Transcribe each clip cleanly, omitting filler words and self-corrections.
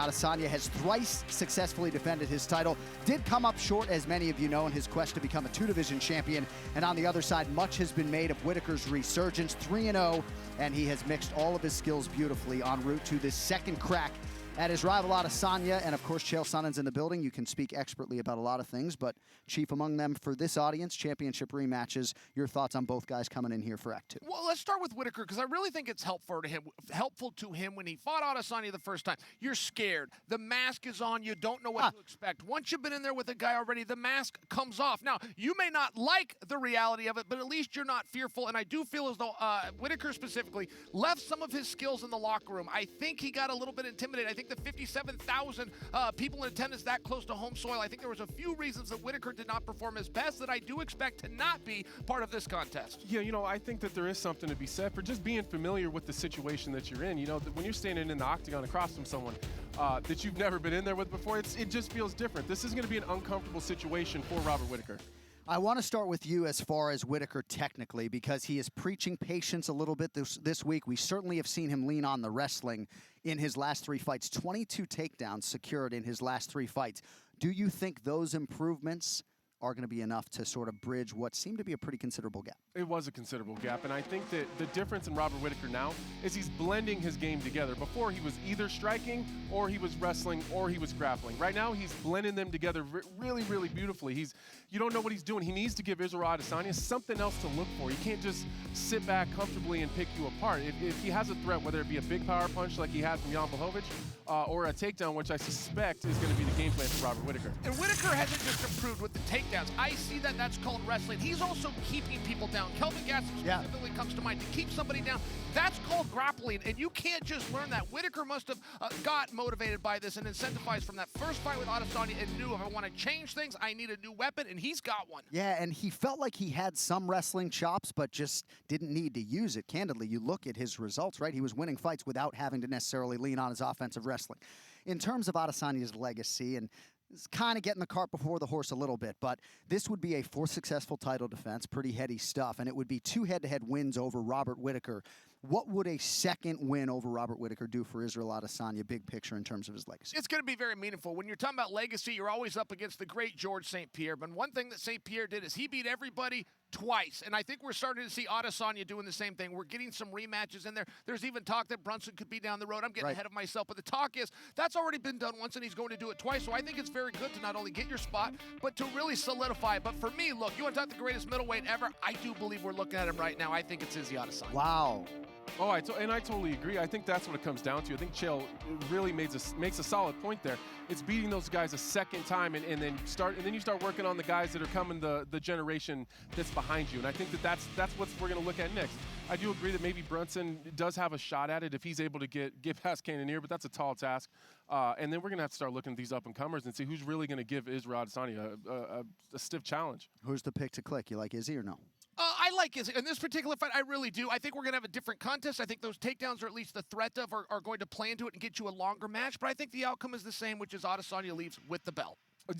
Adesanya has thrice successfully defended his title, did come up short, as many of you know, in his quest to become a two-division champion. And on the other side, much has been made of Whittaker's resurgence, 3-0, and he has mixed all of his skills beautifully en route to this second crack at his rival Adesanya. And of course, Chael Sonnen's in the building. You can speak expertly about a lot of things, but chief among them for this audience, championship rematches. Your thoughts on both guys coming in here for Act 2? Well, let's start with Whittaker, because I really think it's helpful to him when he fought Adesanya the first time. You're scared. The mask is on. You don't know what to expect. Once you've been in there with a guy already, the mask comes off. Now, you may not like the reality of it, but at least you're not fearful. And I do feel as though Whittaker specifically left some of his skills in the locker room. I think he got a little bit intimidated. I think the 57,000 people in attendance that close to home soil, I think there was a few reasons that Whittaker did not perform his best that I do expect to not be part of this contest. Yeah, you know, I think that there is something to be said for just being familiar with the situation that you're in. You know, when you're standing in the octagon across from someone that you've never been in there with before, it just feels different. This is going to be an uncomfortable situation for Robert Whittaker. I want to start with you as far as Whittaker technically, because he is preaching patience a little bit this week. We certainly have seen him lean on the wrestling in his last 3 fights. 22 takedowns secured in his last 3 fights. Do you think those improvements are going to be enough to sort of bridge what seemed to be a pretty considerable gap? It was a considerable gap, and I think that the difference in Robert Whittaker now is he's blending his game together. Before, he was either striking, or he was wrestling, or he was grappling. Right now, he's blending them together really, really beautifully. You don't know what he's doing. He needs to give Israel Adesanya something else to look for. He can't just sit back comfortably and pick you apart. If he has a threat, whether it be a big power punch like he had from Jan Blachowicz, or a takedown, which I suspect is going to be the game plan for Robert Whittaker. And Whittaker hasn't just improved with the takedowns. I see that's called wrestling. He's also keeping people down. Kelvin Gastelum specifically comes to mind. To keep somebody down, that's called grappling, and you can't just learn that. Whittaker must have got motivated by this and incentivized from that first fight with Adesanya and knew, if I want to change things, I need a new weapon, and he's got one. Yeah, and he felt like he had some wrestling chops, but just didn't need to use it. Candidly, you look at his results, right? He was winning fights without having to necessarily lean on his offensive wrestling. In terms of Adesanya's legacy, and it's kind of getting the cart before the horse a little bit, but this would be a 4th successful title defense, pretty heady stuff, and it would be 2 head-to-head wins over Robert Whittaker. What would a second win over Robert Whittaker do for Israel Adesanya, big picture in terms of his legacy? It's going to be very meaningful. When you're talking about legacy, you're always up against the great George St. Pierre, but one thing that St. Pierre did is he beat everybody twice, and I think we're starting to see Adesanya doing the same thing. We're getting some rematches in there. There's even talk that Brunson could be down the road. I'm getting ahead of myself, but the talk is that's already been done once, and he's going to do it twice, so I think it's very good to not only get your spot, but to really solidify it. But for me, look, you want to talk the greatest middleweight ever? I do believe we're looking at him right now. I think it's Izzy Adesanya. Wow. Oh, I totally agree. I think that's what it comes down to. I think Chael really makes a solid point there. It's beating those guys a second time, and then you start working on the guys that are coming the generation that's behind you. And I think that's what we're going to look at next. I do agree that maybe Brunson does have a shot at it if he's able to get past Cannonier, but that's a tall task. And then we're going to have to start looking at these up-and-comers and see who's really going to give Israel Adesanya a stiff challenge. Who's the pick to click? You like Izzy or no? I like Izzy. In this particular fight, I really do. I think we're going to have a different contest. I think those takedowns, or at least the threat of, are going to play into it and get you a longer match. But I think the outcome is the same, which is Adesanya leaves with the belt.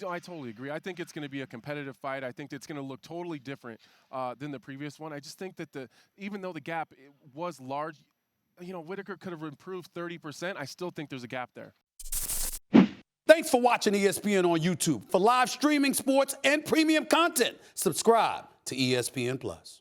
I totally agree. I think it's going to be a competitive fight. I think it's going to look totally different than the previous one. I just think that even though the gap was large, you know, Whittaker could have improved 30%. I still think there's a gap there. Thanks for watching ESPN on YouTube. For live streaming, sports, and premium content, subscribe to ESPN+.